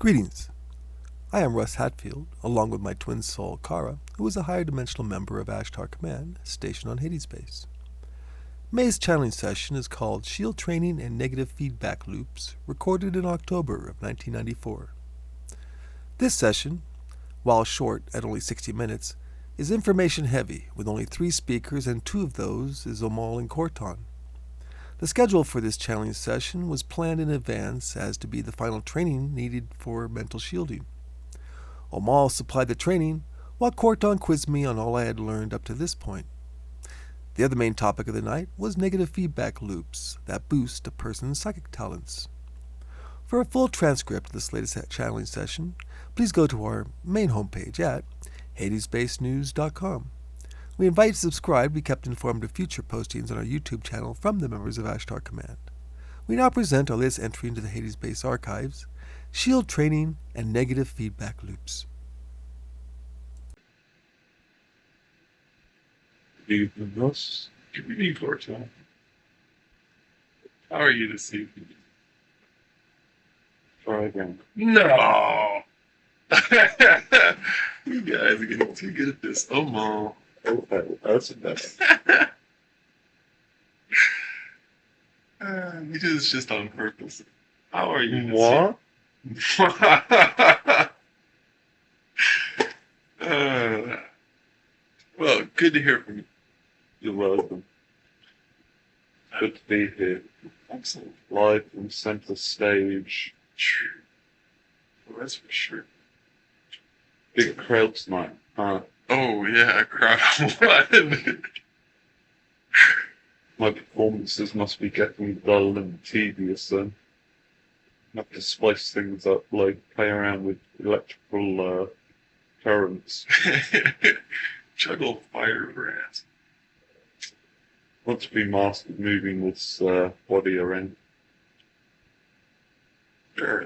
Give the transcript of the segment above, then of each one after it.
Greetings. I am Russ Hatfield, along with my twin soul, Kara, who is a higher dimensional member of Ashtar Command, stationed on Hades Base. May's channeling session is called Shield Training and Negative Feedback Loops, recorded in October of 1994. This session, while short at only 60 minutes, is information heavy, with only 3 speakers and 2 of those is Omal and Corton. The schedule for this channeling session was planned in advance as to be the final training needed for mental shielding. Omal supplied the training, while Corton quizzed me on all I had learned up to this point. The other main topic of the night was negative feedback loops that boost a person's psychic talents. For a full transcript of this latest channeling session, please go to our main homepage at hadesbasenews.com. We invite you to subscribe to be kept informed of future postings on our YouTube channel from the members of Ashtar Command. We now present our latest entry into the Hades Base archives, Shield Training and Negative Feedback Loops. Evening, Russ. Good evening, Corton. How are you this evening? Try again. No! You guys are getting too good at this. Oh, Mom. Okay, that's the best. You do this just on purpose. How are you? What? Well, good to hear from you. You're welcome. Good to be here. Excellent. Live from center stage. True. Well, that's for sure. Big crowd tonight, huh? Oh, yeah, crowd one. My performances must be getting dull and tedious then. I have to spice things up, like play around with electrical currents. Juggle fire brands. Want to be mastered moving this body around. Sure.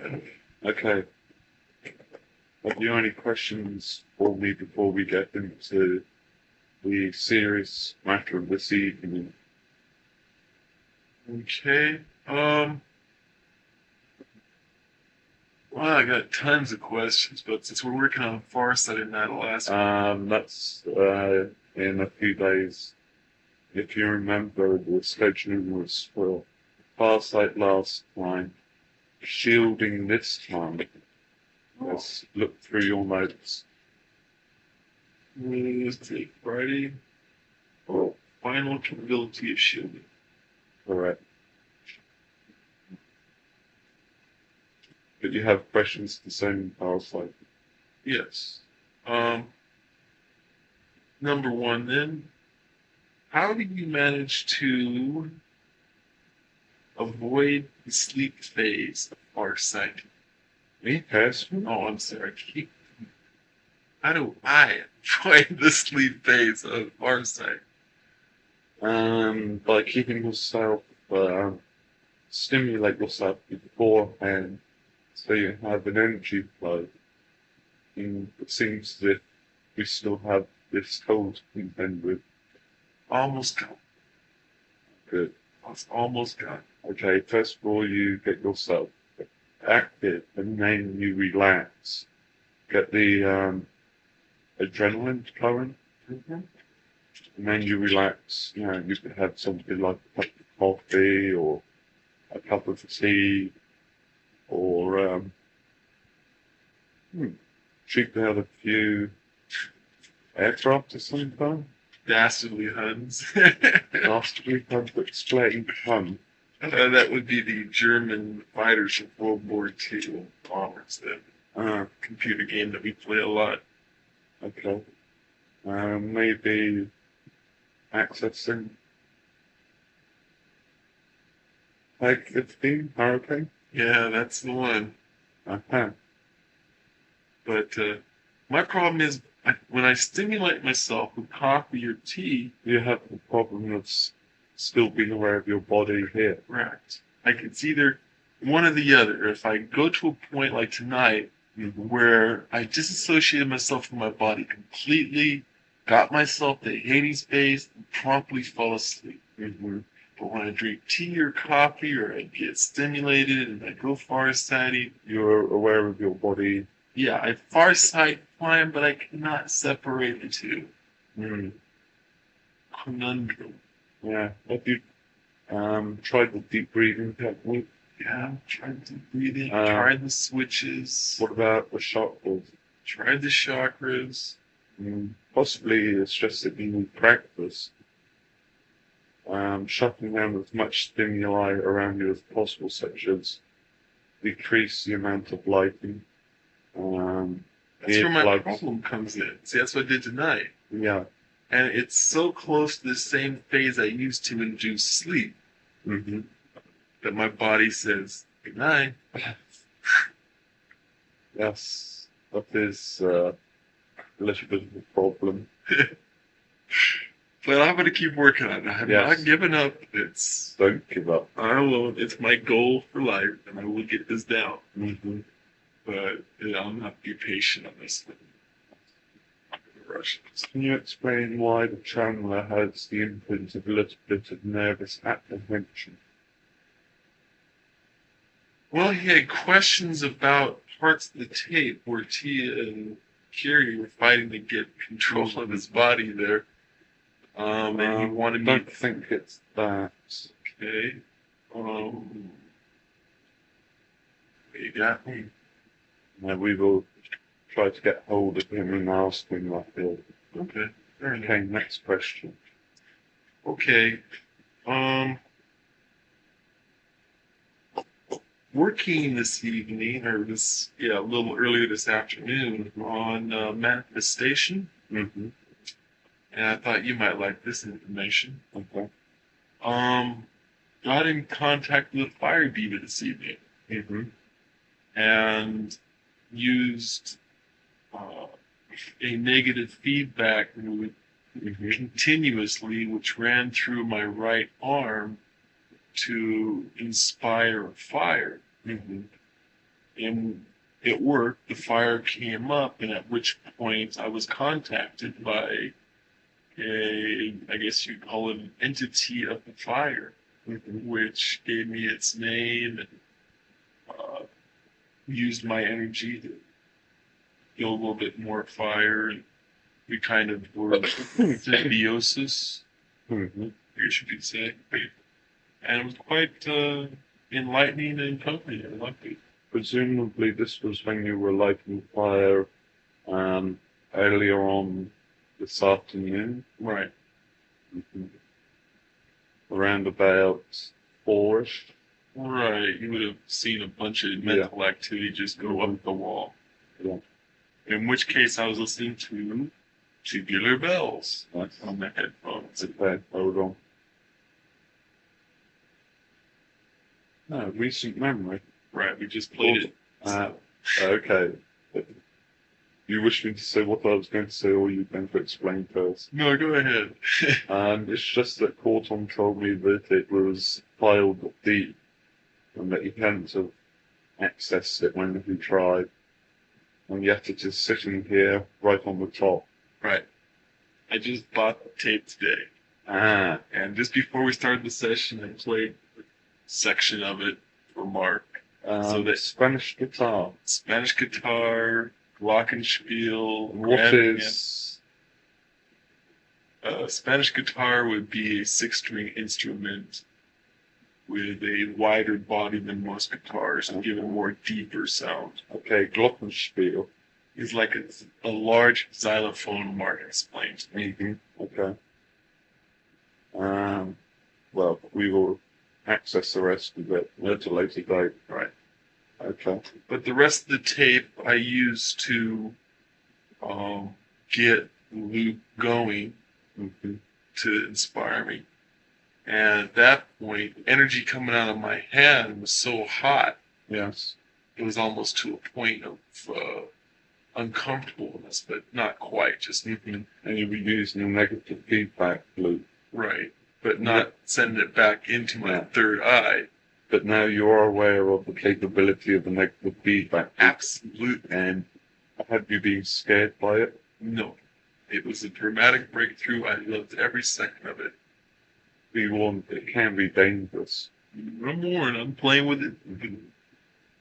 Okay. Have you any questions for me before we get into the serious matter of this evening? Okay. Well, I got tons of questions, but since we're working on Farsight and that last that's in a few days. If you remember, the schedule was for Farsight last time, shielding this time. Let's look through your notes. Let's take Friday. Oh, final capability of shielding. Correct. But you have questions concerning Farsight? Yes. Number one then, how do you manage to avoid the sleep phase of Farsight? Me personally? Oh, I'm sorry. How do I avoid the sleep phase of Farsight? By keeping yourself, stimulate yourself beforehand so you have an energy flow. And it seems as if we still have this cold to contend with. Almost gone. Good. It's almost gone. Okay, first of all, you get yourself active and then you relax. Get the adrenaline flowing. Mm-hmm. And then you relax. You know, you could have something like a cup of coffee or a cup of tea or you could have a few aircraft or something. Dastardly Huns. Dastardly Huns, but explain Hun. That would be the German fighters from World War II bombers. That computer game that we play a lot. Okay. Maybe accessing Type 15 Hurricane? Yeah, that's the one. Uh-huh. But my problem is, when I stimulate myself with coffee or tea, you have the problem of still being aware of your body here. Right. Like it's either one or the other. If I go to a point like tonight where I disassociated myself from my body completely, got myself to Hades Base, and promptly fell asleep. Mm-hmm. But when I drink tea or coffee or I get stimulated and I go farsighted, You're aware of your body. yeah, I farsight fine, but I cannot separate the two. Mm. Conundrum. Yeah. Have you tried the deep breathing technique? Yeah, tried to breathe in, Um, tried the switches, What about the chakras? tried the chakras. Possibly it's just that you need practice. Shutting down as much stimuli around you as possible, such as decrease the amount of lighting. That's where my earplugs. problem comes in. See, that's what I did tonight. Yeah. And it's so close to the same phase I used to induce sleep Mm-hmm. that my body says, good night. Yes, that is a little bit of a problem. But I'm going to keep working on it. I'm Yes. not giving up. Don't give up. I won't. It's my goal for life, and I will get this down. Mm-hmm. But I'll not be patient on this one. Russians. Can you explain why the channeler has the imprint of a little bit of nervous apprehension? Well, he had questions about parts of the tape where Tia and Kiri were fighting to get control of his body there. And he wanted me. I don't think it's that. Okay. You got me. We will try to get hold of him and ask him, I feel. Okay. Fair enough. Okay, next question. Okay. Working this evening, or a little earlier this afternoon, on manifestation, Mm-hmm. and I thought you might like this information. Okay. Got in contact with a fire demon this evening, Mm-hmm. and used a negative feedback loop Mm-hmm. continuously, which ran through my right arm to inspire a fire. Mm-hmm. And it worked. The fire came up, and at which point I was contacted by I guess you'd call it an entity of the fire, Mm-hmm. which gave me its name and used my energy to feel a little bit more fire, and we kind of were symbiosis, Mm-hmm. I guess you could say. And it was quite enlightening and comforting. I liked it. Presumably this was when you were lighting fire earlier on this afternoon. Right. Mm-hmm. Around about 4-ish. Right. You would have seen a bunch of mental activity just go up the wall. Yeah. In which case I was listening to Tubular Bells Nice. on the headphones. Okay, hold on. No, recent memory. Right. We just played it. Okay. You wish me to say what I was going to say, or you going to explain first? No, go ahead. It's just that Corton told me that it was filed deep, and that he hadn't have accessed it when he tried, and yet it is sitting here right on the top. Right. I just bought the tape today. And just before we started the session, I played a section of it for Mark. So that Spanish guitar. Spanish guitar, glockenspiel. What is? Spanish guitar would be a 6-string instrument with a wider body than most guitars to give a more deeper sound. Okay, glockenspiel. It's like a large xylophone, Mark explained to me. Mm-hmm. Okay. Well, we will access the rest of it at a later date. Right. Okay. But the rest of the tape I used to get Luke going Mm-hmm. to inspire me. And at that point, energy coming out of my hand was so hot, Yes. it was almost to a point of uncomfortableness, but not quite. Just Mm-hmm. And you'll be using a negative feedback loop. right, but not sending it back into my third eye. But now you are aware of the capability of the negative feedback. Absolutely. And have you been scared by it? No. It was a dramatic breakthrough. I loved every second of it. be warned, it can be dangerous. I'm warned. I'm playing with it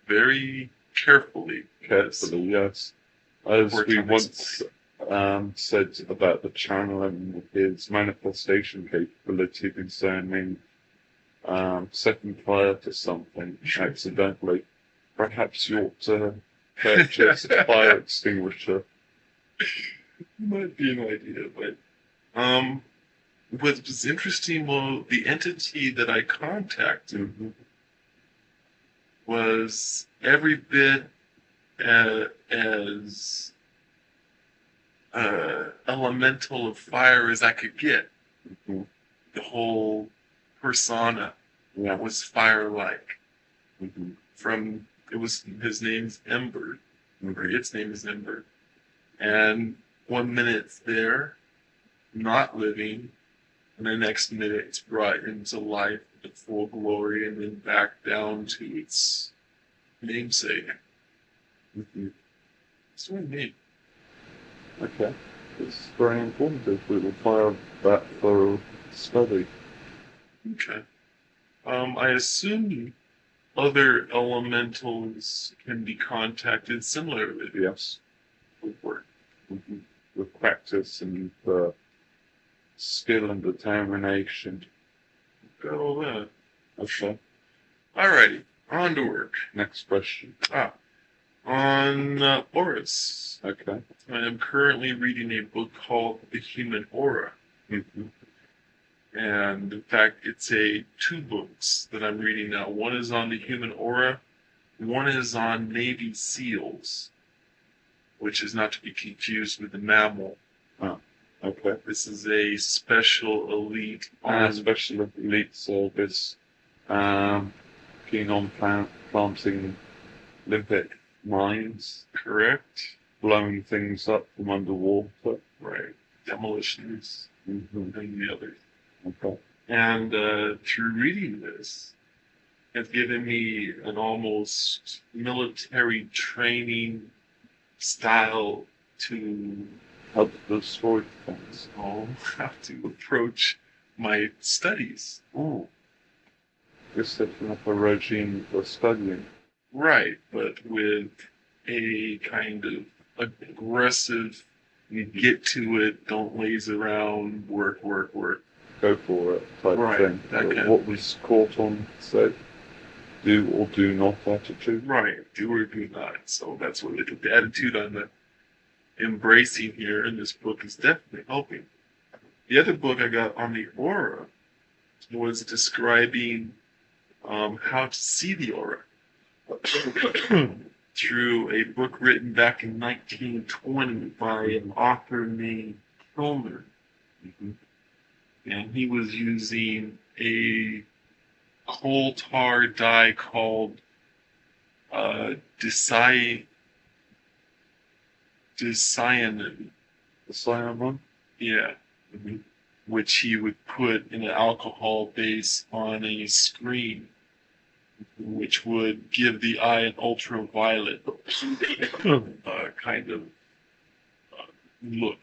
very carefully. Carefully, yes. As Before it we comes- once said about the channeling, his manifestation capability concerning setting fire to something accidentally. Perhaps you ought to purchase a fire extinguisher. Might be an idea, but what was interesting, well, the entity that I contacted Mhm. was every bit as elemental of fire as I could get. Mhm. The whole persona Yeah. was fire-like. Mhm. His name's Ember, or Mhm. its name is Ember, and 1 minute it's there, not living, and the next minute it's brought into life in full glory, and then back down to its namesake. Mhm. It's really neat. Okay. It's very informative. We will fire that for study. Okay. I assume other elementals can be contacted similarly. Yes. Would work. Mhm. With practice and skill and determination. Got all that. Okay. Alrighty, on to work. Next question. On auras. Okay. I am currently reading a book called The Human Aura. Mhm. And in fact, it's two books that I'm reading now. One is on the human aura, one is on Navy SEALs, which is not to be confused with the mammal. Okay. This is a special elite Special elite service. Keen on planting limpet mines, correct? blowing things up from underwater. Right. Demolitions Mm-hmm. and the others. Okay. And through reading this, it's given me an almost military training style to Help destroy things. how to approach my studies. Oh. You're setting up a regime for studying. Right, but with a kind of aggressive, you get to it, don't laze around, work. Go for it type Right, thing. that kind What of- was Corton said? Do or do not attitude. Right, do or do not. So that's what the attitude on the embracing here in this book is definitely helping. The other book I got on the aura was describing how to see the aura through a book written back in 1920 by an author named Kilmer. Mm-hmm. And he was using a coal tar dye called dicyanin. The cyanide? Yeah. Mm-hmm. Which he would put in an alcohol base on a screen, which would give the eye an ultraviolet kind of look.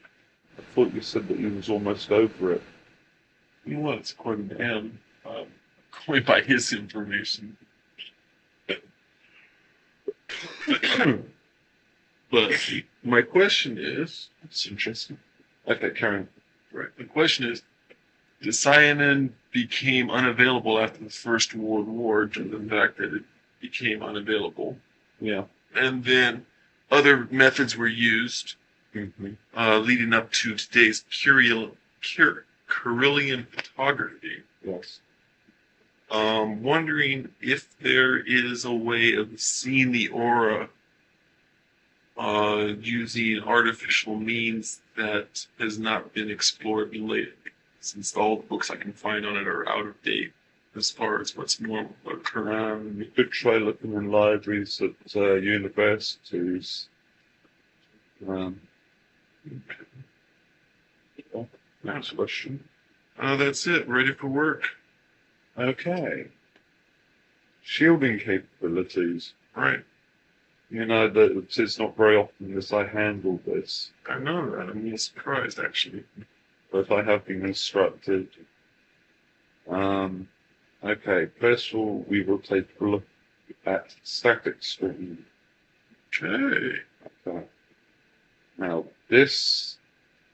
I thought you said that he was almost over it. He was, according to him, going by his information. But my question is, it's interesting. Okay, carry on. Right. The question is, dicyanin became unavailable after the First World War due to the fact that it became unavailable. Yeah. And then other methods were used Mm-hmm. leading up to today's Carillion photography. Yes. Wondering if there is a way of seeing the aura using artificial means that has not been explored lately, since all the books I can find on it are out of date as far as what's normal or current. You could try looking in libraries at universities. Next question. That's it. Ready for work. Okay. Shielding capabilities. Right. You know that it's not very often that I handle this, I know that. I'm a little surprised, actually. but I have been instructed Okay, first of all, we will take a look at static screen. Okay. Okay. Now, this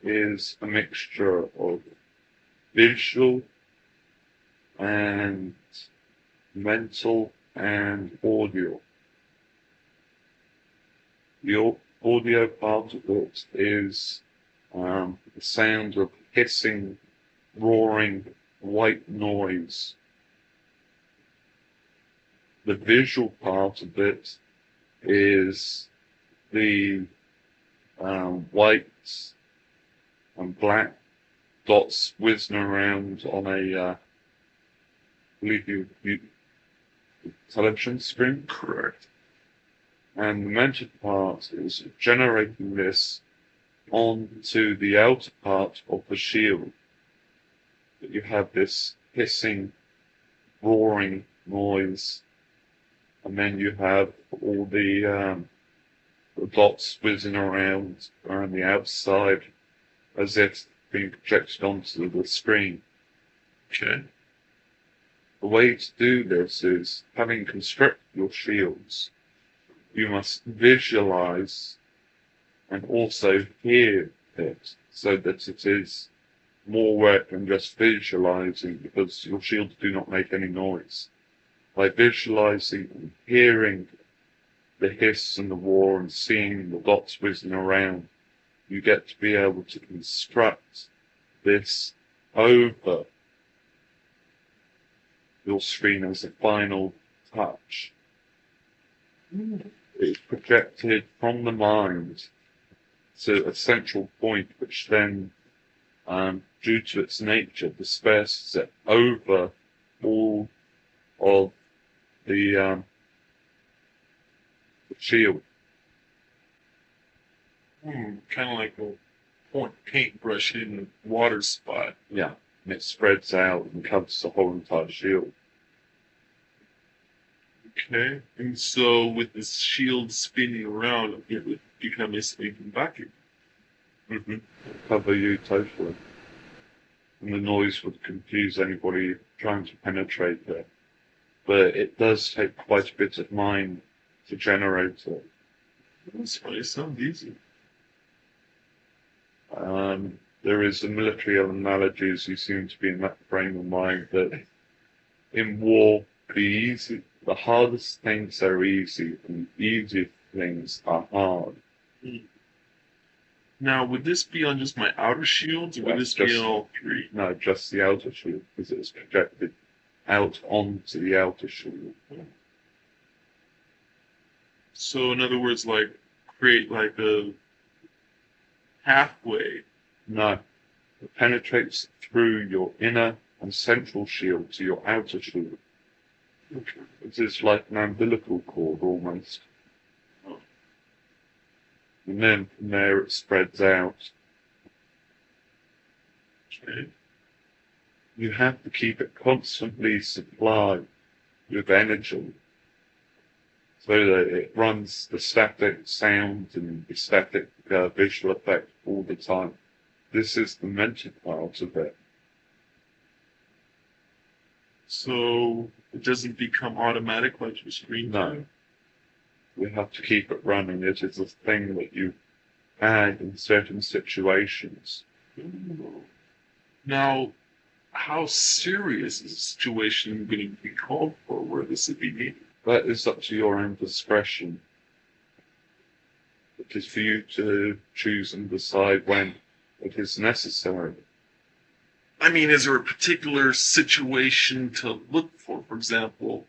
is a mixture of visual and mental and audio. The audio part of it is the sound of hissing, roaring, white noise. The visual part of it is the white and black dots whizzing around on a television screen. Correct. And the mental part is generating this onto the outer part of the shield. That you have this hissing, roaring noise, and then you have all the dots whizzing around the outside as if being projected onto the screen. Okay. The way to do this is, having constructed your shields, you must visualize and also hear it, so that it is more work than just visualizing, because your shields do not make any noise. By visualizing and hearing the hiss and the roar and seeing the dots whizzing around, you get to be able to construct this over your screen as a final touch. It's projected from the mind to a central point, which then, due to its nature, disperses it over all of the shield. Kind of like a paintbrush in a water spot. Yeah, and it spreads out and covers the whole entire shield. Okay. And so with this shield spinning around, it would become a sleeping bucket. Cover you totally. And the noise would confuse anybody trying to penetrate it. But it does take quite a bit of mind to generate it. That's funny. It sounds easy. There is a military analogy, as you seem to be in that frame of mind, that in war, the hardest things are easy, and the easiest things are hard. Now, would this be on just my outer shields, or would this be on all three? No, just the outer shield, because it's projected out onto the outer shield. So, in other words, like create like a halfway. No, it penetrates through your inner and central shield to your outer shield. Okay. It is like an umbilical cord almost. And then from there it spreads out. Okay. You have to keep it constantly supplied with energy, so that it runs the static sound and the static visual effect all the time. This is the mental part of it. So it doesn't become automatic like your screen. No. You have to keep it running. It is a thing that you add in certain situations. Now, how serious is the situation going to be called for where this would be needed? That is up to your own discretion. It is for you to choose and decide when it is necessary. I mean, is there a particular situation to look for? For example,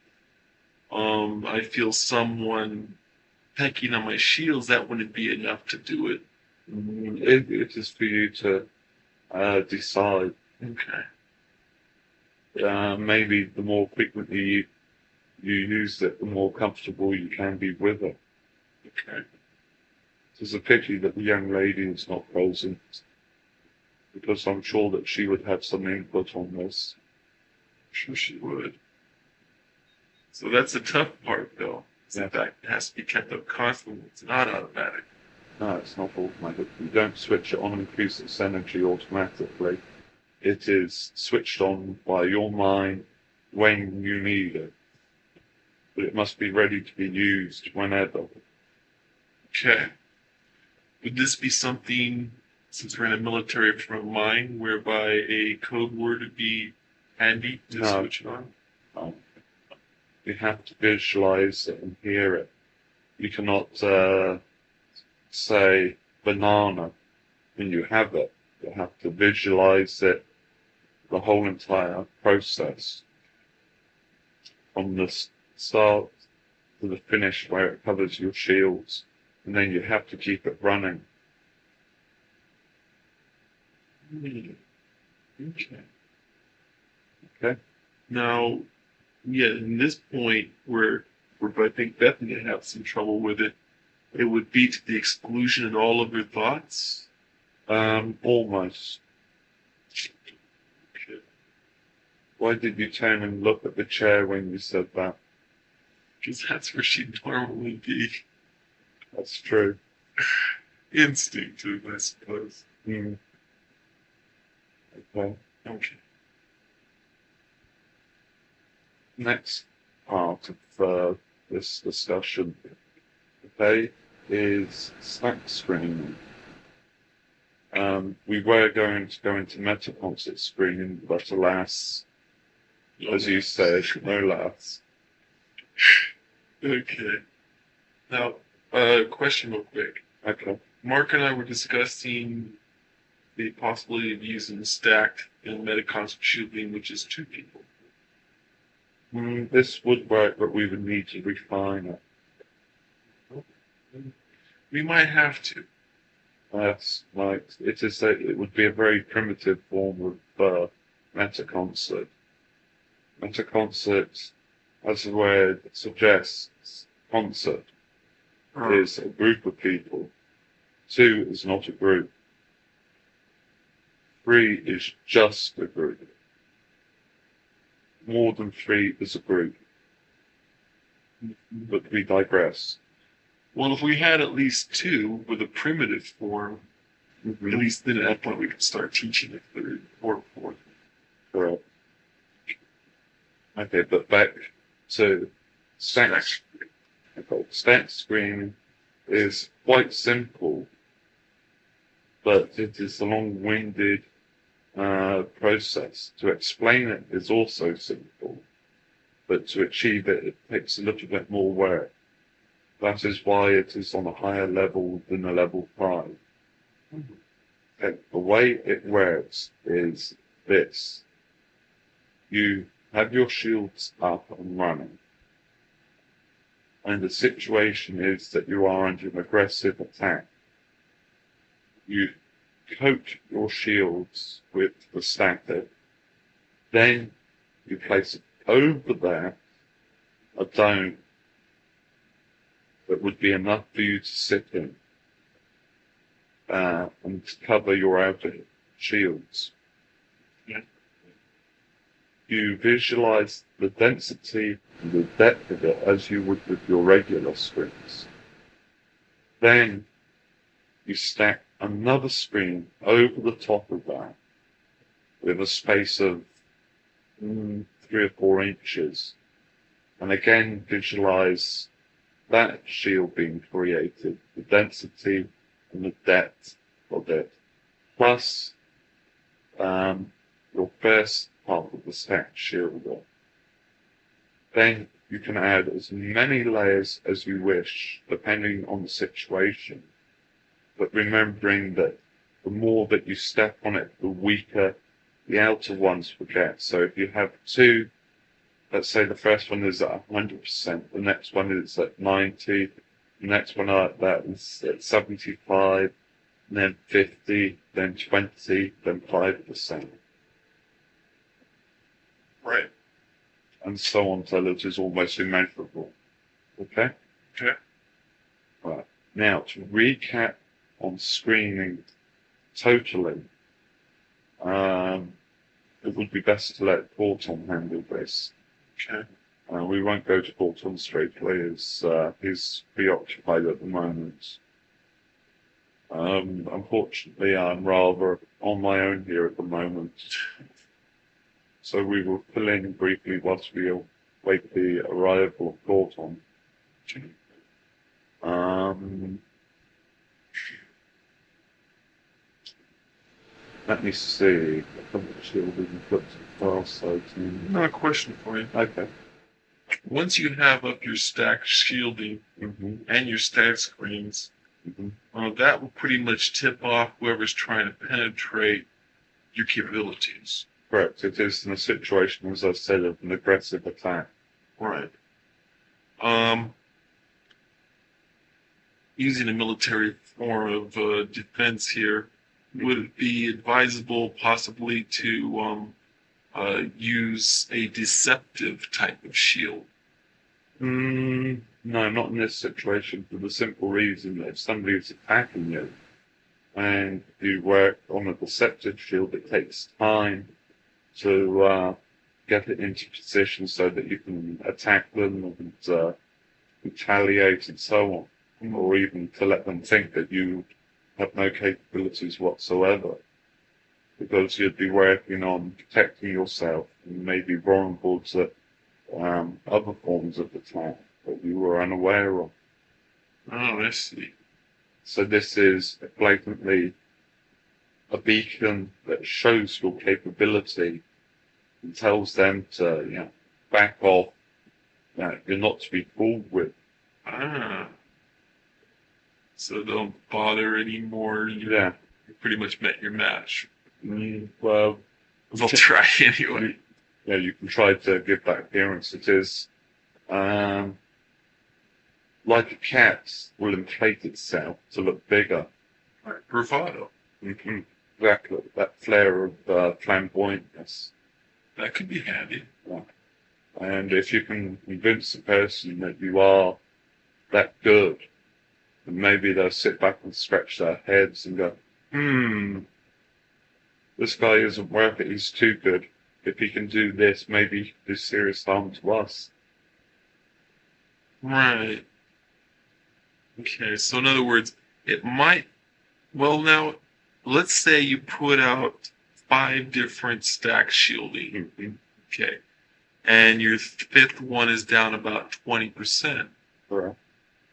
I feel someone pecking on my shields. That wouldn't be enough to do it. It is for you to decide. Okay. Maybe the more frequently you use it, the more comfortable you can be with it. Okay. It's a pity that the young lady is not present, because I'm sure that she would have some input on this. Sure she would. So that's the tough part, though. Yeah. In fact, it has to be kept up constantly. It's not automatic. No, it's not automatic. You don't switch it on and increase its energy automatically. it is switched on by your mind when you need it. But it must be ready to be used whenever. Okay. Would this be something, since we're in a military frame of mind, whereby a code word would be handy to No. switch it on? You have to visualize it and hear it. You cannot say banana when you have it. You have to visualize it, the whole entire process, from the start to the finish where it covers your shields, and then you have to keep it running. Okay. Okay? Now, yeah, in this point where I think Bethany would have some trouble with it, it would be to the exclusion of all of her thoughts. Almost. Okay. Why did you turn and look at the chair when you said that? Because that's where she'd normally be. That's true. Instinctive, I suppose. Hmm. Okay. Okay. Next part of this discussion, okay, is stack screening. We were going to go into meta-concert screening, but alas, as you said, no laughs. Okay. Now, question real quick. Okay. Mark and I were discussing the possibility of using stacked in metaconstant shooting, which is 2 people. This would work, but we would need to refine it. We might have to. Yes, like it would be a very primitive form of meta-concert. Meta-concert, as the word suggests, concert is a group of people. 2 is not a group. 3 is just a group. More than 3 is a group. But we digress. Well, if we had at least 2 with a primitive form, at least then at that point we could start teaching a 3rd or 4th. Correct. Okay, but back to stack. Okay, stack screening is quite simple, but it is a long-winded process. To explain it is also simple, but to achieve it, it takes a little bit more work. That is why it is on a higher level than a level 5. Okay, the way it works is this. You have your shields up and running, and the situation is that you are under an aggressive attack. You coat your shields with the stacker, then you place it over there, a dome that would be enough for you to sit in and cover your outer shields. Yeah. You visualize the density and the depth of it as you would with your regular screens. Then you stack another screen over the top of that with a space of 3 or 4 inches. And again, visualize that shield being created, the density and the depth of it, plus your first part of the stacked shield. Then you can add as many layers as you wish, depending on the situation. But remembering that the more that you step on it, the weaker the outer ones will get. So if you have 2, let's say the first one is at 100%, the next one is at 90, the next one like that is at 75, and then 50, then 20, then 5%. Right. And so on till it is almost immeasurable. Okay? Okay. Right. Now, to recap on screening totally, it would be best to let Porton handle this. Okay. We won't go to Porton straight away as he's preoccupied at the moment. Unfortunately, I'm rather on my own here at the moment. So we will fill in briefly whilst we await the arrival of Gorton. Let me see. How much shield we can put file size in. Another question for you. Okay. Once you have up your stack shielding Mm-hmm. and your stack screens, Mm-hmm. that will pretty much tip off whoever's trying to penetrate your capabilities. Correct. It is in a situation, as I said, of an aggressive attack. Right. Using a military form of defense here, would it be advisable possibly to use a deceptive type of shield? No, not in this situation, for the simple reason that if somebody is attacking you and you work on a deceptive shield, it takes time to get it into position so that you can attack them and retaliate and so on, or even to let them think that you have no capabilities whatsoever, because you'd be working on protecting yourself and maybe vulnerable to other forms of attack that you were unaware of. Oh, I see. So this is blatantly a beacon that shows your capability and tells them to, back off. You're not to be fooled with. Ah. So don't bother anymore. Yeah. You pretty much met your match. Well, They'll try anyway. yeah, you can try to give that appearance. It is like a cat will inflate itself to look bigger. Right. Bravado. Mm-hmm. Exactly. That flair of flamboyantness. That could be handy. Yeah. And if you can convince a person that you are that good, then maybe they'll sit back and scratch their heads and go, this guy isn't worth it, he's too good. If he can do this, maybe he can do serious harm to us. Right. Okay, so in other words, it might... Well, now, let's say you put out 5 different stack shielding. Mm-hmm. Okay. And your 5th one is down about 20%. Right.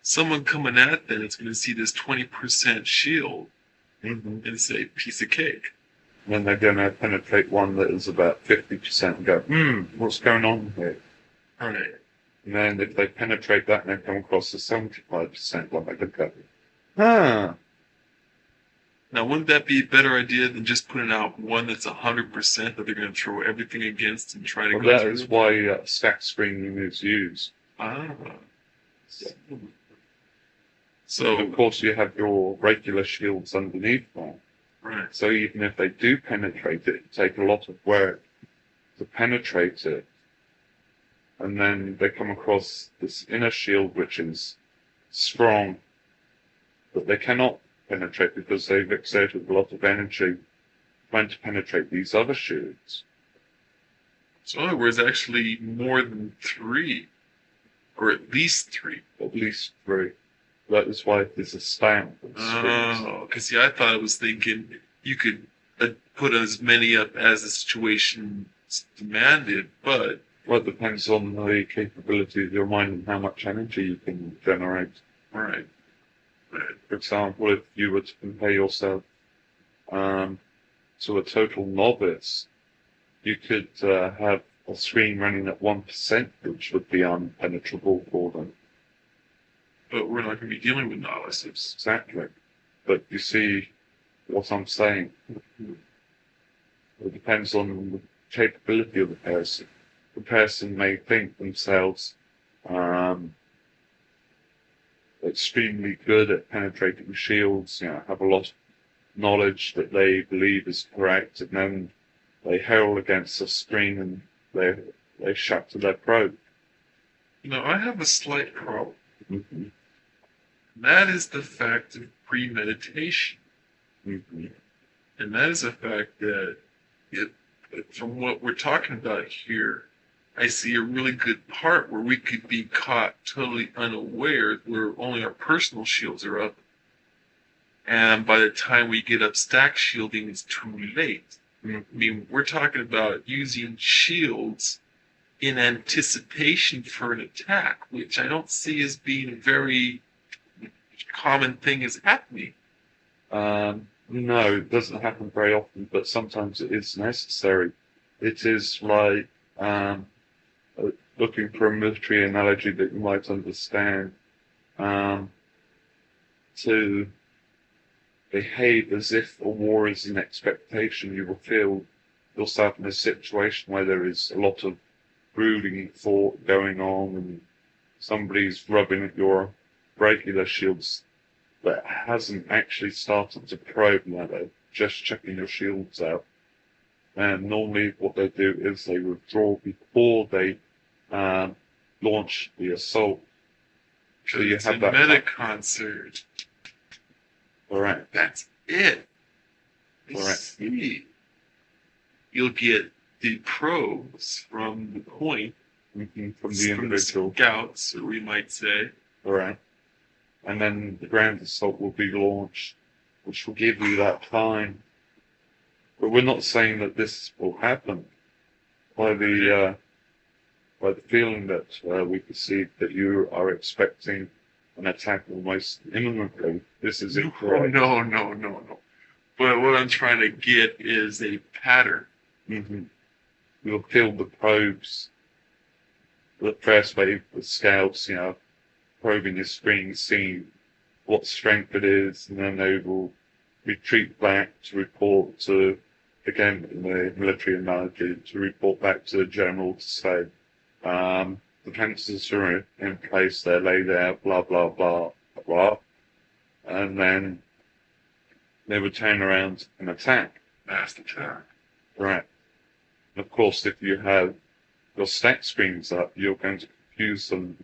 Someone coming at them is going to see this 20% shield Mm-hmm. and say, piece of cake. And then they're going to penetrate one that is about 50% and go, what's going on here? All right. And then if they penetrate that and they come across the 75% one, they could go, Now, wouldn't that be a better idea than just putting out one that's 100% that they're going to throw everything against and try to well, go that through? is why stack screening is used. Ah. And So, of course, you have your regular shields underneath that. right. So even if they do penetrate it, it take a lot of work to penetrate it. And then they come across this inner shield, which is strong, but they cannot penetrate because they've exerted a lot of energy trying to penetrate these other shields. So, in other words, actually more than 3, or at least 3. At least 3. That is why there's a stamp. Oh, because I thought I was thinking you could put as many up as the situation demanded, but... Well, it depends on the capability of your mind and how much energy you can generate. Right. For example, if you were to compare yourself to a total novice, you could have a screen running at 1%, which would be unpenetrable for them. But we're not going to be dealing with novices. Exactly. But you see what I'm saying? It depends on the capability of the person. The person may think themselves extremely good at penetrating shields, have a lot of knowledge that they believe is correct, and then they hurl against the screen and they shatter their probe. I have a slight problem. Mm-hmm. That is the fact of premeditation. Mm-hmm. And that is a fact that, from what we're talking about here, I see a really good part where we could be caught totally unaware, where only our personal shields are up, and by the time we get up stack shielding, it's too late. I mean, we're talking about using shields in anticipation for an attack, which I don't see as being a very common thing is happening. No, it doesn't happen very often, but sometimes it is necessary. It is like looking for a military analogy that you might understand. To behave as if a war is an expectation, you will feel yourself in a situation where there is a lot of brooding thought going on and somebody's rubbing at your regular shields that hasn't actually started to probe yet. They're just checking your shields out. And normally what they do is they withdraw before they launch the assault. So you have that meta concert. Correct. That's it. Correct. See. You'll get the probes from the point, from the individual scouts, or we might say. Correct. And then the ground assault will be launched, which will give you that time. But we're not saying that this will happen. By the feeling that we perceive that you are expecting an attack almost imminently, this is incorrect. No. But what I'm trying to get is a pattern. You'll feel the probes, the first wave of scouts, probing your screen, seeing what strength it is, and then they will retreat back to report to, again, in the military analogy, to report back to the general to say, the fences are in place, they're laid out, blah, blah, blah, blah. And then they would turn around and attack. Mass attack. Right. And of course, if you have your stack screens up, you're going to confuse them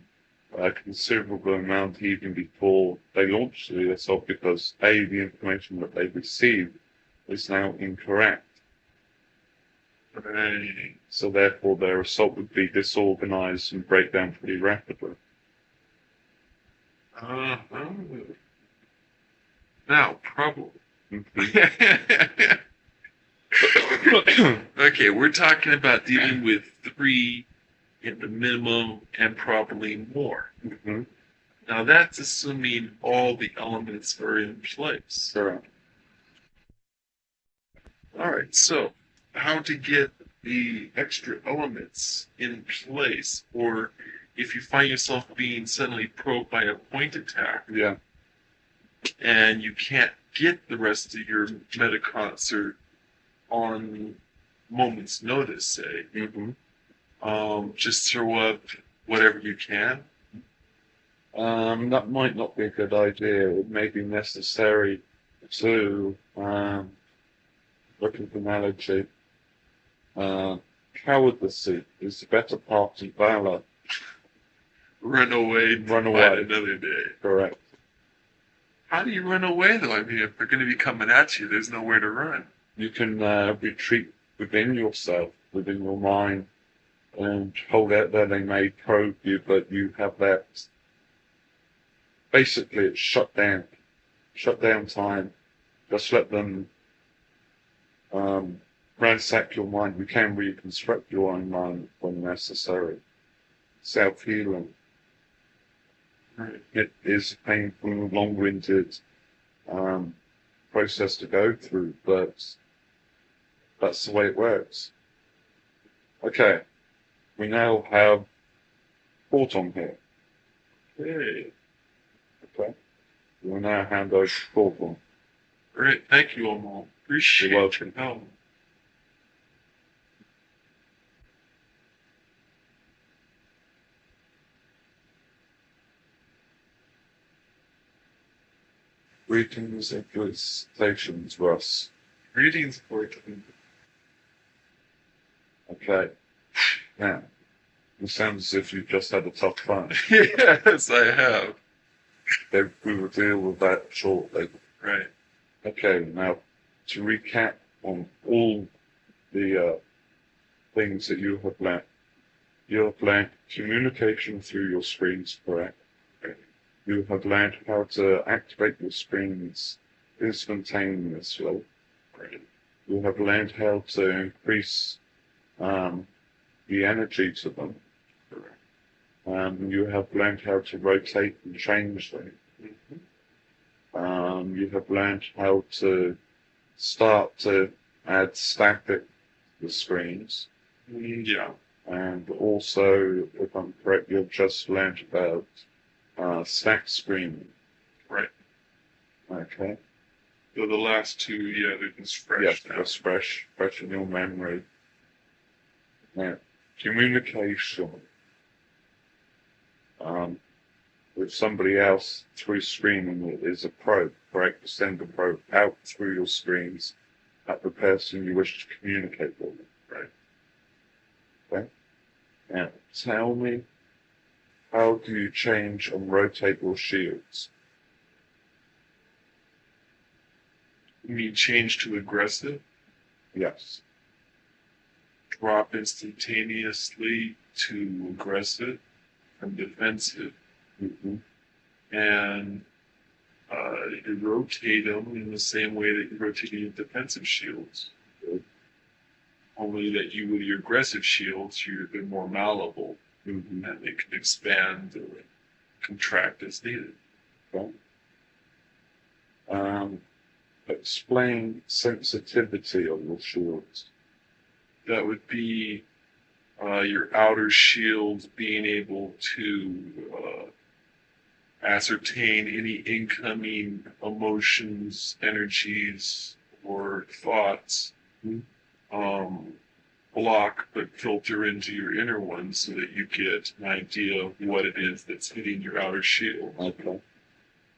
a considerable amount even before they launch the assault because, A, the information that they've received is now incorrect. Right. So therefore their assault would be disorganized and break down pretty rapidly. Now, problem. Okay, we're talking about dealing with 3 at the minimum and probably more. Now that's assuming all the elements are in place. Correct. Alright, so how to get the extra elements in place, or if you find yourself being suddenly probed by a point attack, and you can't get the rest of your meta concert on moment's notice, say, just throw up whatever you can. That might not be a good idea. It may be necessary to look at the analogy. Cowardly is the better part of valor. Run away. Another day. Correct. How do you run away, though? I mean, if they're going to be coming at you, there's nowhere to run. You can retreat within yourself, within your mind, and hold out there. They may probe you, but you have that. Basically, it's shut down time. Just let them ransack your mind. You can reconstruct your own mind when necessary. Self-healing. Right. It is a painful, long-winded process to go through, but that's the way it works. Okay, we now have Photon here. Okay. We'll now hand over to Photon. Great, thank you, Omo. Appreciate You're welcome. your help. Greetings and felicitations, Russ. Greetings, Portland. Okay. Now, it sounds as if you've just had a tough time. Yes, I have. We will deal with that shortly. Right. Okay, now, to recap on all the things that you have learned. You have learned communication through your screens, correct? You have learned how to activate your screens instantaneously. Right. You have learned how to increase the energy to them. Correct. You have learned how to rotate and change them. You have learned how to start to add static to the screens. Yeah. And also, if I'm correct, you've just learned about stack screening. Right. Okay. So the last two, yeah, they're just fresh Yes, now. that's fresh in your memory. Now, communication with somebody else through screening is a probe, correct? You send the probe out through your screens at the person you wish to communicate with. Right. Okay? Now, tell me, how do you change and rotate your shields? You mean change to aggressive? Yes. Drop instantaneously to aggressive from defensive. Mm-hmm. And you rotate them in the same way that you rotate your defensive shields. Good. Only that you, with your aggressive shields, they're more malleable Mm-hmm. and they can expand or contract as needed. Okay. Explain sensitivity of your shields. That would be your outer shields being able to ascertain any incoming emotions, energies, or thoughts, block but filter into your inner ones so that you get an idea of what it is that's hitting your outer shield. Okay.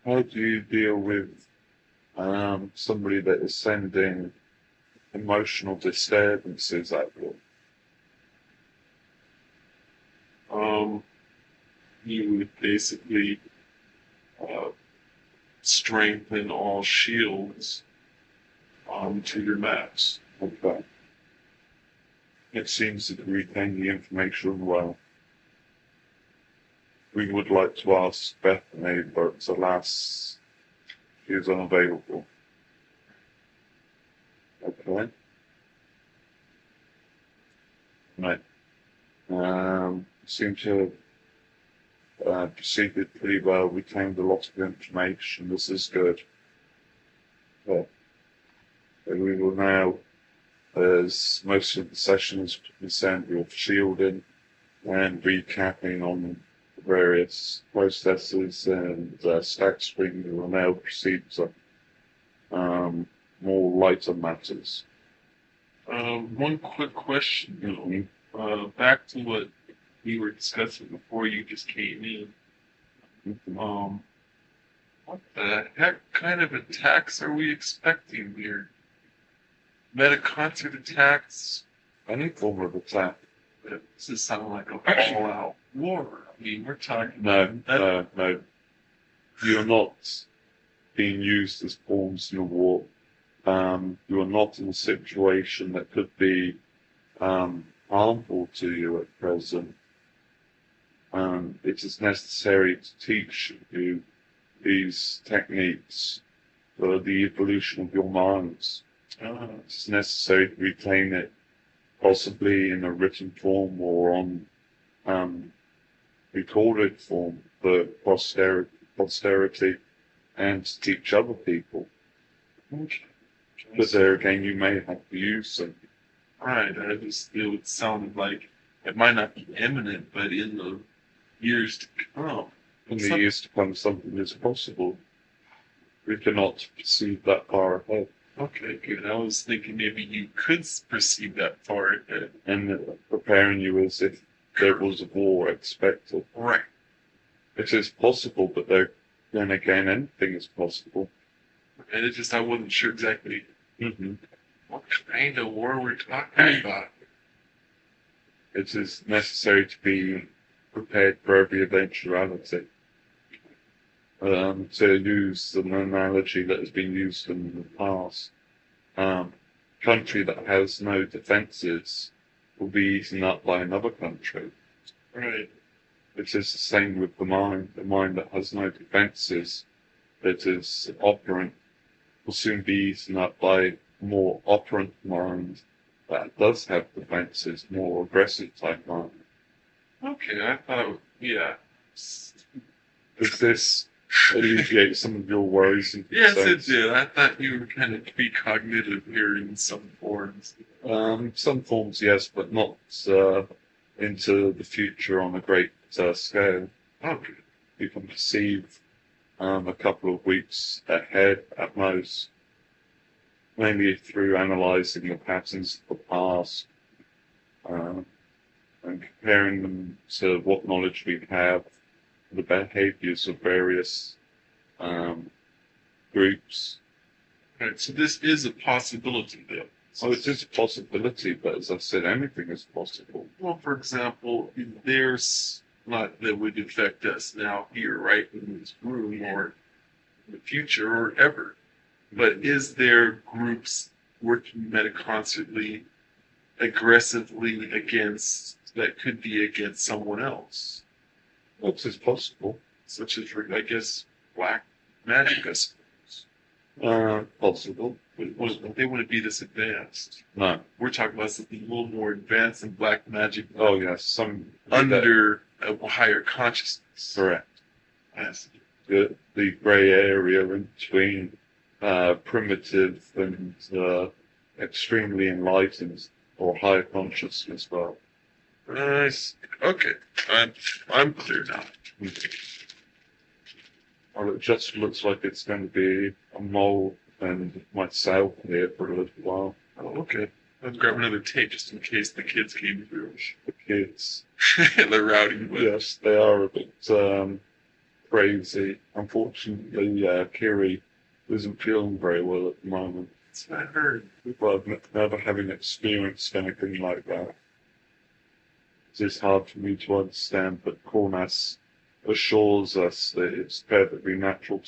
How do you deal with somebody that is sending emotional disturbances at you? You would basically strengthen all shields to your max. Okay. It seems that you retain the information well. We would like to ask Bethany, but alas, she is unavailable. Okay. Right. Seem to have proceeded pretty well, retained a lot of information. This is good. Okay. We will now, as most of the sessions concerned with shielding and recapping on various processes and stack screening, we will now proceed to more lighter matters. One quick question, Mm-hmm. back to what we were discussing before you just came in. Mm-hmm. What the heck kind of attacks are we expecting here? Meta-concert attacks? Any form of attack. This is sounding like a all-out war. I mean, we're talking. No. You're not being used as pawns in a war. You are not in a situation that could be harmful to you at present. It is necessary to teach you these techniques for the evolution of your minds. It's necessary to retain it, possibly in a written form or on recorded form for posterity and to teach other people. Okay. But there again, you may have to use them. Right. It sounded like it might not be imminent, but in the years to come. In the years to come, something is possible. We cannot perceive that far ahead. Okay, good. I was thinking maybe you could perceive that far ahead. And preparing you as if there was a war expected. Right. It is possible, but then again, anything is possible. And it just, I wasn't sure exactly Mm-hmm. what kind of war we're talking about. It is necessary to be prepared for every eventuality. To use an analogy that has been used in the past, country that has no defences will be eaten up by another country. Right. It is the same with the mind. The mind that has no defences, that is operant, will soon be eaten up by a more operant mind that does have defenses, more aggressive type mind. Okay, I thought, yeah. Does this alleviate some of your worries and Yes, it concerns? did. I thought you were kind of precognitive here in some forms. Some forms, yes, but not into the future on a great scale. Okay. You can perceive a couple of weeks ahead at most, mainly through analysing the patterns of the past and comparing them to what knowledge we have, the behaviours of various groups. Right, so this is a possibility, though. So it is a possibility, but as I said, anything is possible. Well, for example, there's not that would affect us now here, right, in this room, or in the future, or ever. But is there groups working metaconcertly, aggressively against, that could be against someone else? What is possible? Such as, I guess, black magic, I suppose. Possible. They wouldn't be this advanced. No. We're talking about something a little more advanced than black magic. Oh, yes. Some Under a higher consciousness. Correct. Yes. The grey area in between primitive and extremely enlightened or higher consciousness. Well, Okay, I'm clear now. Well, it just looks like it's going to be a mole and myself here for a little while. Oh, okay. Let's grab another tape just in case the kids came through. The kids, They're rowdy. But... yes, they are a bit crazy. Unfortunately, Kiri isn't feeling very well at the moment. That's what I heard. Well, never having experienced anything like that. It is hard for me to understand, but Cornas assures us that it's perfectly natural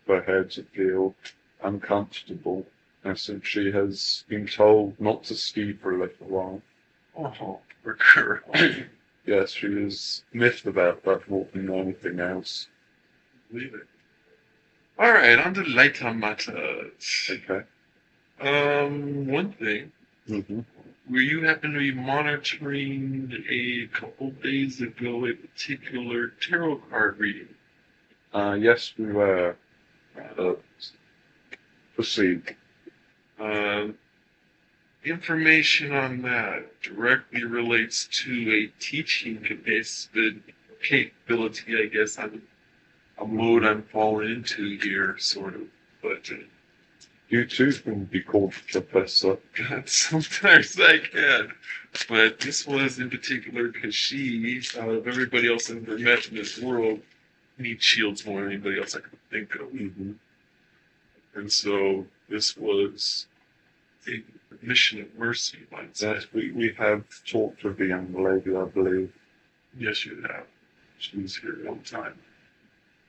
for her to feel uncomfortable, and since she has been told not to ski for a little while. Oh, for sure. Yes, she is miffed about that more than anything else. Believe it. All right, on to lighter matters. Okay. One thing. Mm-hmm. Were you happen to be monitoring a couple days ago a particular tarot card reading? Yes, we were. Proceed. Information on that directly relates to a teaching capability, I guess, on a mode I'm falling into here, sort of. But You too can be called Professor. God, sometimes I can. But this was in particular because she, out of everybody else I've ever met in this world, needs shields more than anybody else I could think of. Mm-hmm. And so this was a mission of mercy, I'd say. Yes, we have talked with the young lady, I believe. Yes, you have. She was here all the time.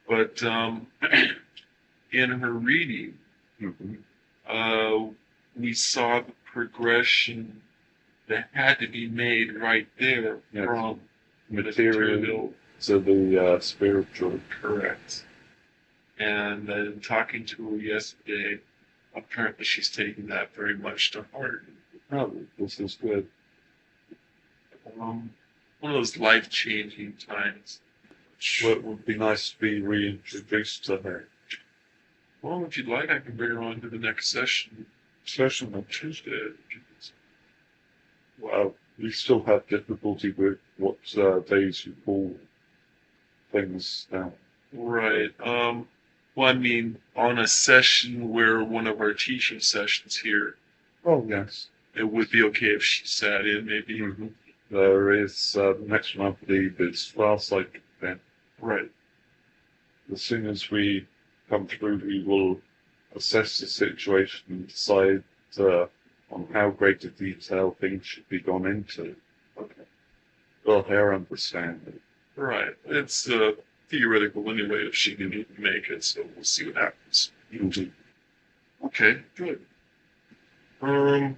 But in her reading, Mm-hmm. We saw the progression that had to be made right there Yes. from Material to the spiritual. Correct. And then talking to her yesterday, apparently she's taking that very much to heart. Oh, this is good. One of those life-changing times. Well, it would be nice to be reintroduced to her. Well, if you'd like, I can bring her on to the next session. Session on Tuesday. Well, we still have difficulty with what days you call things down. Right. Well, I mean, on a session where one of our teaching sessions here, Oh, yes. it would be okay if she sat in, maybe. Mm-hmm. There is, next one, I believe, is class like then. Right. As soon as we come through, we will assess the situation and decide on how great a detail things should be gone into. Okay. Well, her understanding. Right. It's theoretical anyway if she can even make it, so we'll see what happens. Mm-hmm. Okay, good. On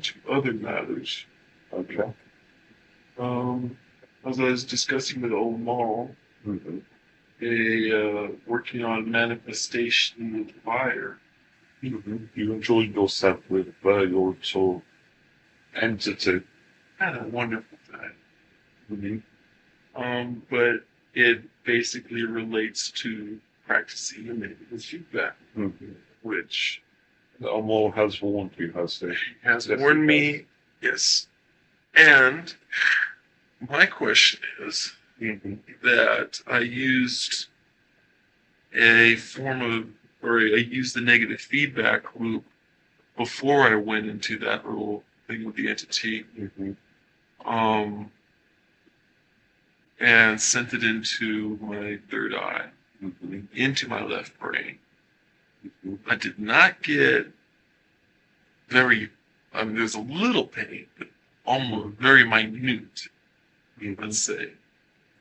to other matters. Okay. As I was discussing with old Maul, Mm-hmm. working on manifestation with fire. You enjoyed yourself with your sort of entity. Had a wonderful time. Mm-hmm. But it basically relates to practicing the negative feedback, which Amor has warned you, has he? has Yes, warned he me. Yes. And my question is that I used a form of, or I used the negative feedback loop before I went into that little thing with the entity, and sent it into my third eye, into my left brain. I did not get very, I mean, there's a little pain, but almost very minute, let's say.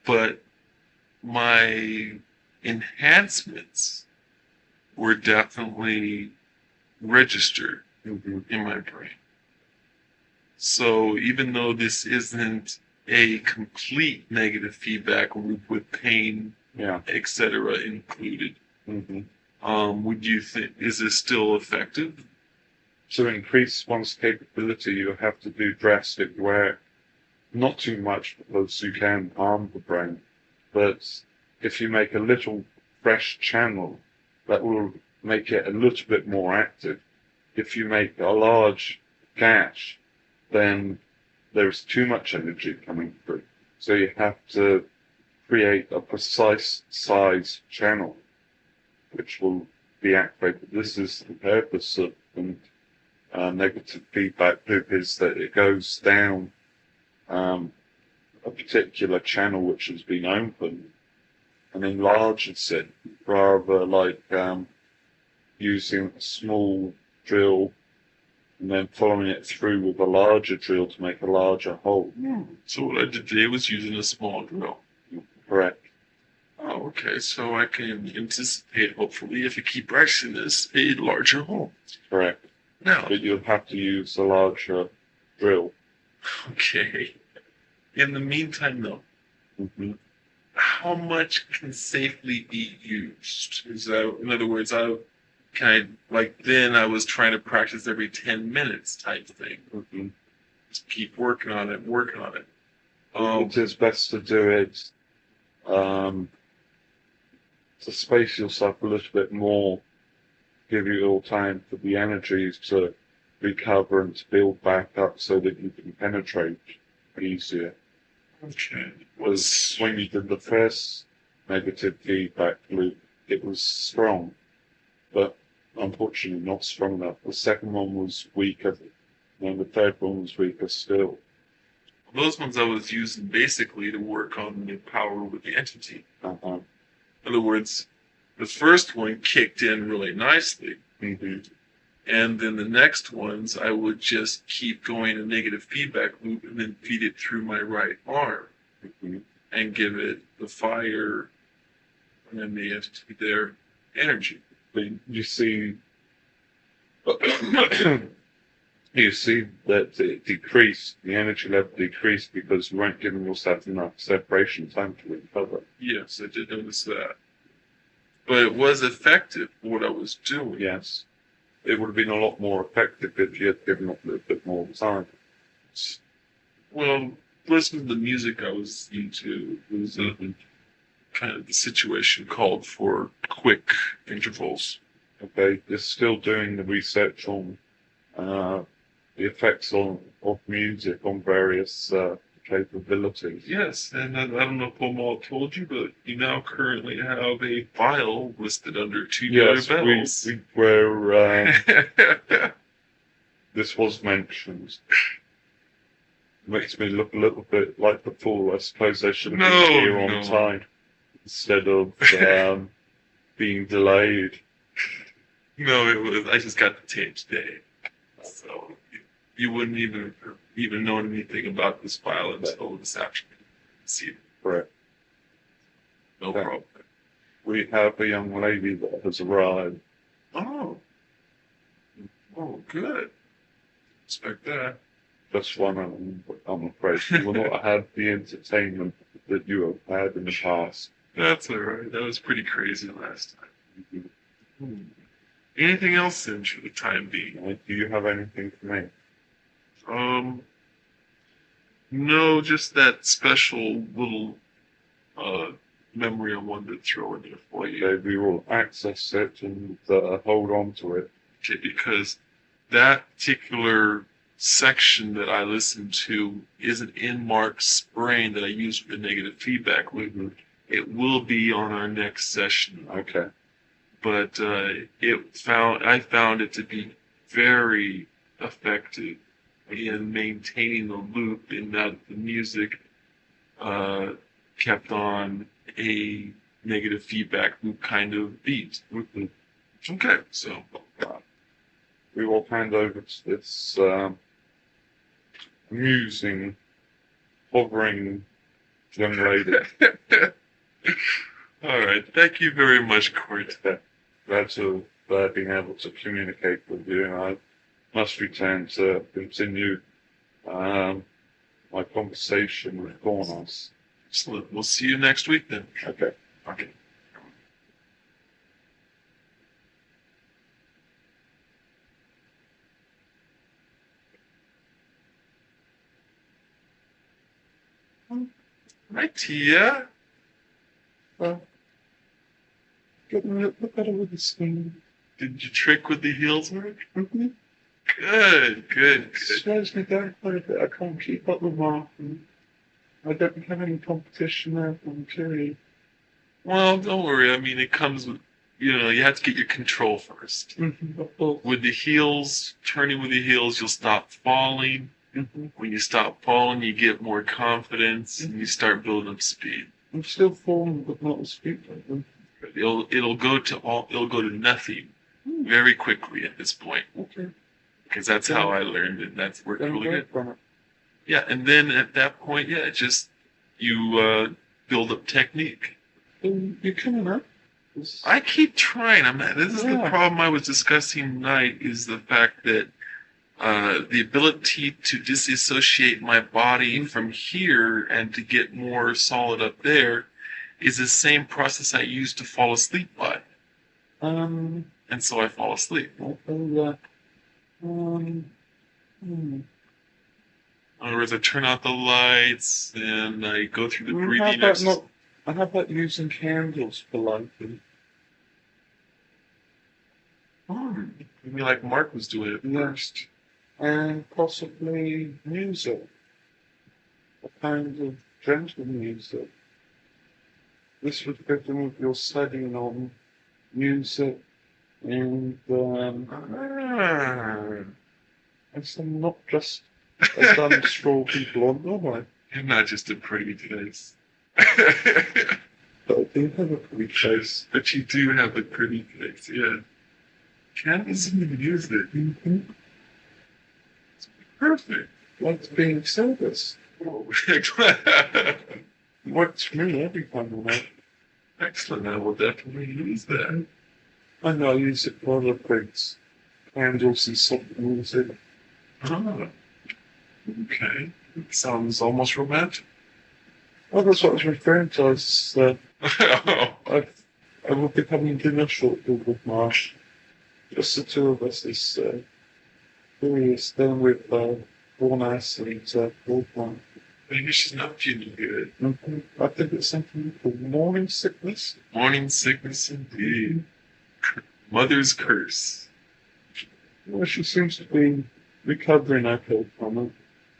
But my enhancements were definitely registered in my brain. So even though this isn't a complete negative feedback loop with pain, etc. included, would you think, is this still effective? To increase one's capability, you have to do drastic work. Not too much, because you can harm the brain. But if you make a little fresh channel, that will make it a little bit more active. If you make a large gash, then there's too much energy coming through. So you have to create a precise size channel, which will be activated. This is the purpose of negative feedback loop, is that it goes down a particular channel which has been opened and enlarges it, rather like using a small drill and then following it through with a larger drill to make a larger hole. So what I did today was using a small drill. Correct. Oh, okay. So I can anticipate, hopefully, if I keep practicing this, a larger hole. Correct. Now, But you'll have to use a larger drill. Okay. In the meantime, though, how much can safely be used? Is that, in other words, then I was trying to practice every 10 minutes type thing. Just keep working on it. It is best to do it to space yourself a little bit more, give you all time for the energies to recover and to build back up so that you can penetrate easier. Okay. Was when you did the first negative feedback loop, it was strong, but unfortunately not strong enough. The second one was weaker, and the third one was weaker still. Those ones I was using basically to work on the power with the entity. Uh-huh. In other words, the first one kicked in really nicely. And then the next ones, I would just keep going a negative feedback loop and then feed it through my right arm and give it the fire and the entity their energy. But you see, that it decreased, the energy level decreased because you weren't giving yourself enough separation time to recover. Yes, I did notice that. But it was effective, what I was doing. Yes. It would have been a lot more effective if you had given up a little bit more time. Well, listening to the music I was into was kind of the situation called for quick intervals. Okay, you're still doing the research on the effects of music on various capabilities. Yes, and I don't know if Omal told you, but you now currently have a file listed under Tubular Bells. We were. This was mentioned. Makes me look a little bit like the fool. I suppose I should have been here on time instead of being delayed. No, it was. I just got the tape today, so you wouldn't even know anything about this file until this afternoon. See it. Correct. No problem. We have a young lady that has arrived. Oh, good. Expect that. Just one, I'm afraid. You will not have the entertainment that you have had in the past. That's all right. That was pretty crazy last time. Anything else then for the time being? Do you have anything for me? No, just that special little memory I wanted to throw in there for you. Okay, we will access it and hold on to it. Okay, because that particular section that I listened to isn't in Mark's brain that I use for the negative feedback loop. Mm-hmm. It will be on our next session. Okay. But I found it to be very effective in maintaining the loop in that the music kept on a negative feedback loop kind of beat. Mm-hmm. Okay, so We will hand over to this amusing, hovering young lady. all right. Thank you very much, Court. Glad to being able to communicate with you, and I must return to continue my conversation with Gornos. Excellent. We'll see you next week then. Okay. Okay. Hi, Tia. Getting a little better with the skin. Did your trick with the heels work? Mm-hmm. Good. Slows me down quite a bit. I can't keep up with Martin. I don't have any competition there from Kerry. Well, don't worry. I mean, it comes with, you have to get your control first. Mm-hmm. With the heels, turning with the heels, you'll stop falling. Mm-hmm. When you stop falling, you get more confidence and you start building up speed. I'm still falling, but not as speed. It'll go to nothing very quickly at this point. Okay. Because that's how I learned it. That's worked really good. From it. Yeah, and then at that point, you build up technique. You're coming up. I keep trying. This is the Yeah. problem I was discussing tonight, is the fact that the ability to disassociate my body from here and to get more solid up there is the same process I use to fall asleep by. And so I fall asleep. In other words, I turn out the lights and I go through the breathing exercise. I have that using candles for lighting. You mean like Mark was doing it first? And possibly music. A kind of gentle music. This would fit in with your studying on music and I'm not just a dumb straw people on, am I? You're not just a pretty face. But I do have a pretty face. But you do have a pretty face, yeah. Candace even used it. Mm-hmm. It's perfect. Like being service. Works for me every time I'm out. Excellent, I will definitely use that. I know I use it for other things. Candles and soft music. Oh, okay. Sounds almost romantic. Well, that's what I was referring to. Oh. I will be having dinner shortly with Marsh. Just the two of us is curious. Then with Bornas and Goldman. Maybe she's not feeling good. Mm-hmm. I think it's something called morning sickness. Morning sickness indeed. Mother's curse. Well, she seems to be recovering okay from it.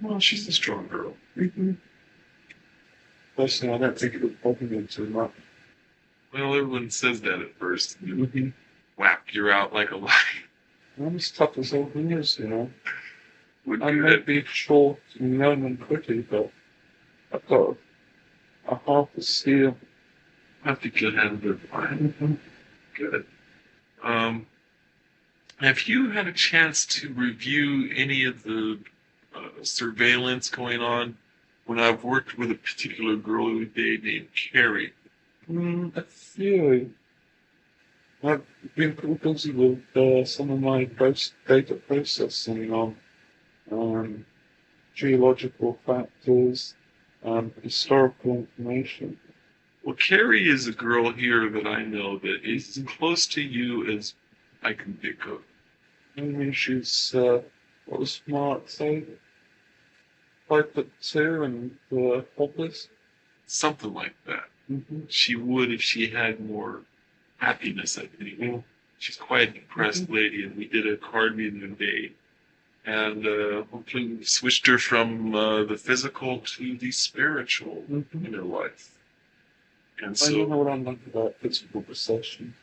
Well, she's a strong girl. Mm-hmm. Personally, I don't think it would bother me too much. Well, everyone says that at first. Mm-hmm. Whap, you're out like a lion. I'm as tough as old years, you know. Would I do may that. be short and young and pretty, but I've got a half a steel. I think you'll handle it fine. Mm-hmm. Good. Have you had a chance to review any of the surveillance going on? When I've worked with a particular girl the other day named Carrie. A few. I've been pretty busy with some of my data processing on geological factors, historical information. Well, Carrie is a girl here that I know that is as close to you as I can think of. Maybe she's, what was Mark say? 5'2" and hopeless. Something like that. Mm-hmm. She would if she had more happiness, I think. Yeah. She's quite a depressed lady, and we did a card reading today. And hopefully we switched her from the physical to the spiritual Mm-hmm. in her life. And I don't know so, what I'm like about physical possession.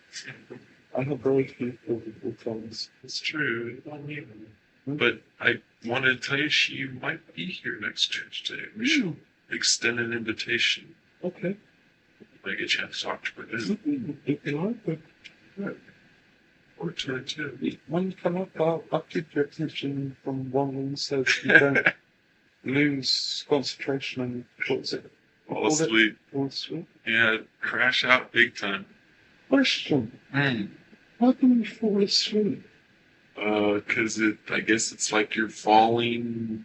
I have very few physical things. it's true. You don't need them. But I wanted to tell you she might be here next Tuesday. We should extend an invitation. Okay. When I get a chance to talk to her then. If you like, but Or to her too. when you come up, I'll keep your attention from one room so you don't lose concentration and what's it? Fall asleep. Fall asleep. Yeah, crash out big time. Question. How can you fall asleep? Because I guess it's like you're falling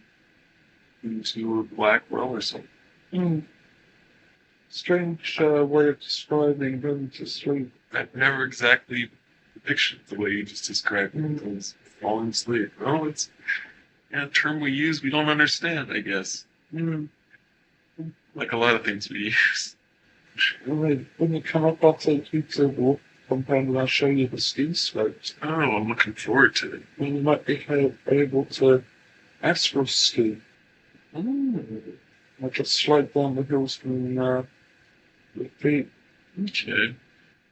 into a black well or something. Strange way of describing going to sleep. I've never exactly pictured the way you just described it. As falling asleep. Oh, it's a term we use we don't understand, I guess. Like a lot of things we use. When you come up, I'll take you to the compound and I'll show you the ski slopes. Oh, I'm looking forward to it. And you might be able to astral ski. I just slide down the hills from the feet. Okay.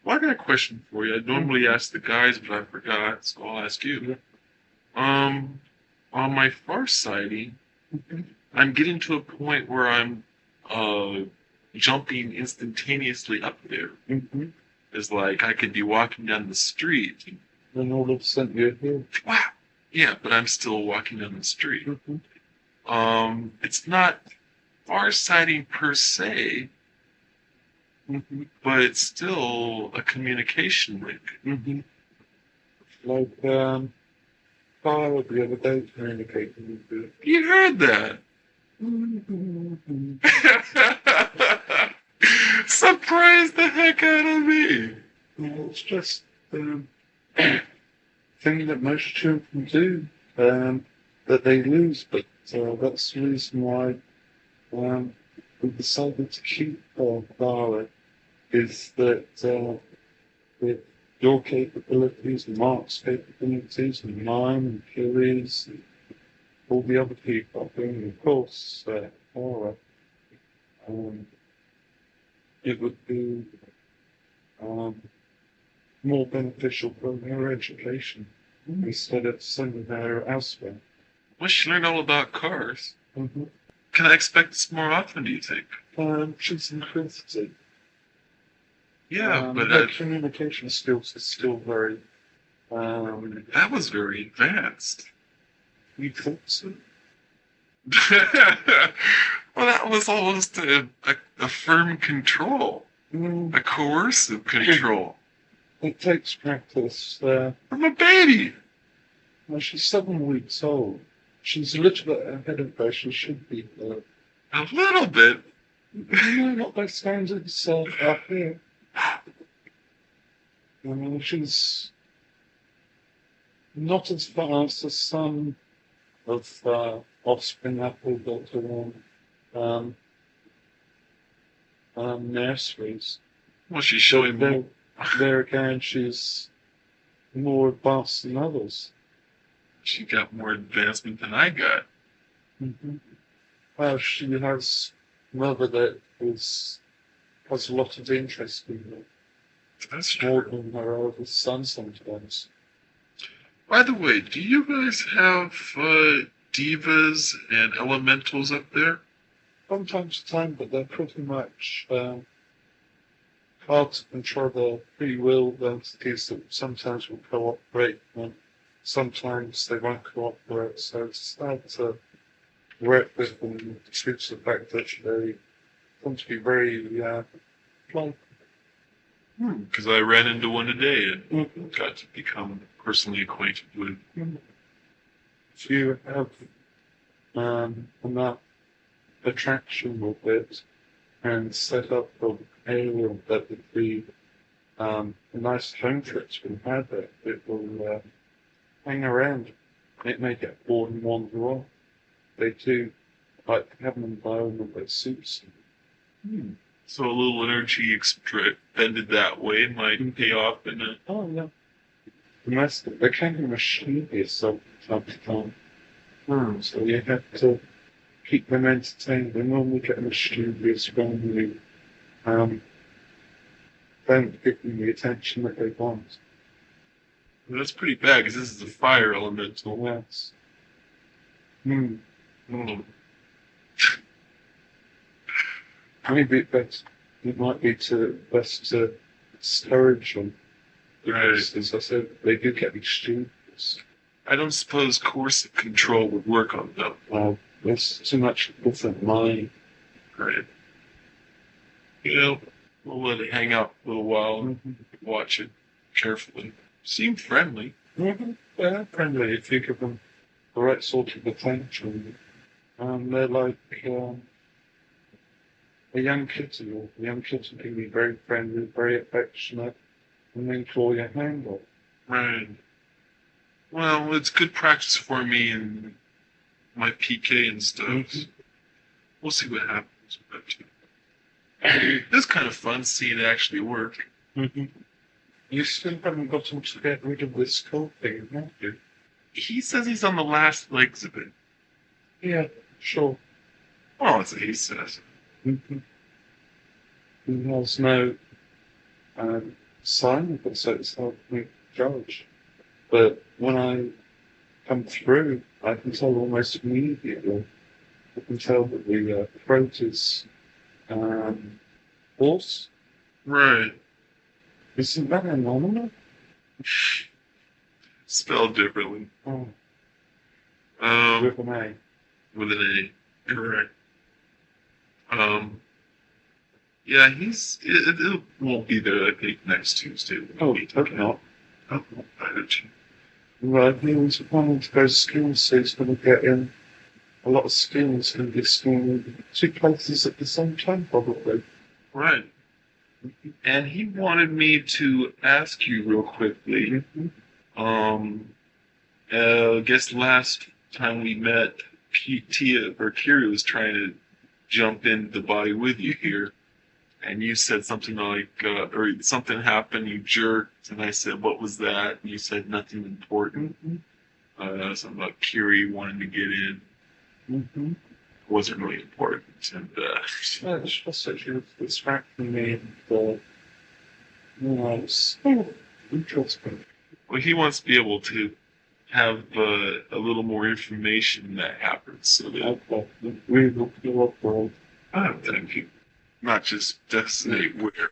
Well, I got a question for you. I normally ask the guys, but I forgot, so I'll ask you. On my far sighting, I'm getting to a point where I'm jumping instantaneously up there. It's like I could be walking down the street. And all of a sudden you're here. Wow. Yeah, but I'm still walking down the street. It's not far-sighting per se, but it's still a communication link. Like, Kyle the other day communicating with you. You heard that. Surprised the heck out of me. It's just thing that most children do, that they lose, but that's the reason why we decided to keep Clara, is that with your capabilities, Mark's capabilities, and mine, and Kiri's, and all the other people, and of course, Clara, it would be more beneficial for her education instead of sending her elsewhere. Well, she learned all about cars. Can I expect this more often, do you think? She's inquisitive. Yeah, but her communication skills are still very. that was very advanced. You think so? Well, that was almost a firm control, a coercive control. It takes practice. From a baby. Well, she's 7 weeks old. She's a little bit ahead of where she should be. A little bit. No, not by standards up here. I mean, she's not as fast as some of offspring apple that are nurseries. Well, she's showing more. There again, she's more advanced than others. She got more advancement than I got. Well, she has a mother that has a lot of interest in her. That's More true. than her oldest son sometimes. By the way, do you guys have divas and elementals up there? From time to time, but they're pretty much hard to control their free will entities that sometimes will cooperate and sometimes they won't cooperate. So it's hard to work with them due to the fact that they tend to be very blunt. Because I ran into one today and got to become personally acquainted with. If you have enough attraction with it and set up an area that would be the nice home trips we had, it will hang around. It may get bored and wander off. They do like having an environment that suits them. So a little energy expended that way might pay off in a. Oh, yeah. They can be mischievous from time to time. So you have to keep them entertained. They normally get mischievous when you don't give them the attention that they want. Well, that's pretty bad because this is a fire elemental. Yes. Maybe it might be best to discourage them. Because, as I said, they do get mischievous. I don't suppose coercive control would work on them. Well, there's too much different mind. Right. We'll let it hang out a little while and watch it carefully. Seem friendly. They're friendly if you give them the right sort of attention. They're like a young kitten. A young kitten can be very friendly, very affectionate, and then claw your hand off. Right. Well, it's good practice for me and my PK and stuff. We'll see what happens. But it's kind of fun seeing it actually work. You still haven't got him to get rid of this skull thing, have you? He says he's on the last legs of it. Yeah, sure. Well, that's what he says. He has no sign of it, so it's hard for me to judge. But when I come through, I can tell almost immediately. I can tell that the throat is hoarse. Right. Isn't that a nominal? Spelled differently. Oh, With with an A. With an A. Correct. Yeah, it won't be there, I think, next Tuesday. Oh, hope not. Oh, I don't you? Right, he was planning to go to school, so he's going to get in a lot of skills in this school in two places at the same time, probably. Right. And he wanted me to ask you real quickly. I guess last time we met, Kira was trying to jump in the body with you here. And you said something like, or something happened, you jerked, and I said, what was that? And you said nothing important. Something about Kiri wanting to get in. Wasn't really important. And Yeah, it's just that she was distracting me and, it's interesting. well, he wants to be able to have a little more information that happens, so that Okay, we will feel up world. thank you. Not just designate where.